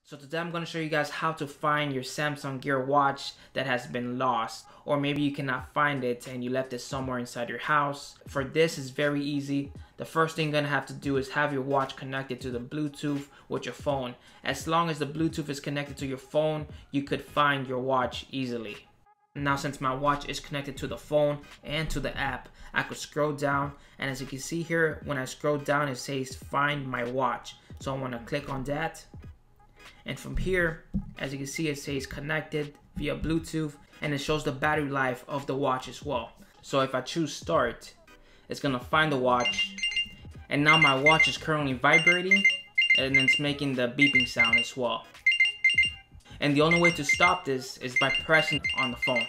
So today I'm going to show you guys how to find your Samsung Gear watch that has been lost, or maybe you cannot find it and you left it somewhere inside your house. For this, is very easy. The first thing you're going to have to do is have your watch connected to the Bluetooth with your phone. As long as the Bluetooth is connected to your phone, you could find your watch easily. Now, since my watch is connected to the phone and to the app, I could scroll down, and as you can see here, when I scroll down it says find my watch. So I want to click on that. And from here, as you can see, it says connected via Bluetooth, and it shows the battery life of the watch as well. So if I choose start, it's gonna find the watch, and now my watch is currently vibrating and it's making the beeping sound as well. And the only way to stop this is by pressing on the phone.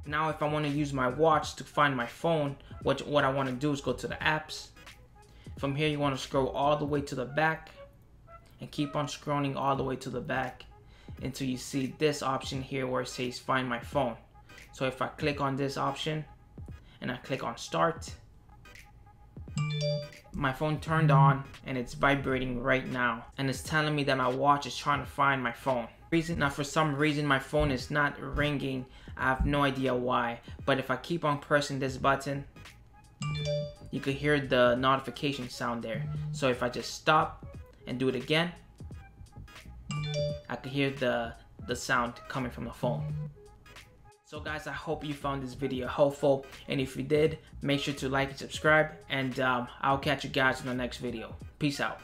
Now if I want to use my watch to find my phone, what I want to do is go to the apps. From here you want to scroll all the way to the back and keep on scrolling all the way to the back until you see this option here where it says find my phone. So if I click on this option and I click on start, my phone turned on and it's vibrating right now, and it's telling me that my watch is trying to find my phone. Now for some reason my phone is not ringing. I have no idea why, but if I keep on pressing this button, you could hear the notification sound there. So if I just stop and do it again, I could hear the sound coming from the phone. So guys, I hope you found this video helpful, and if you did, make sure to like and subscribe, and I'll catch you guys in the next video. Peace out.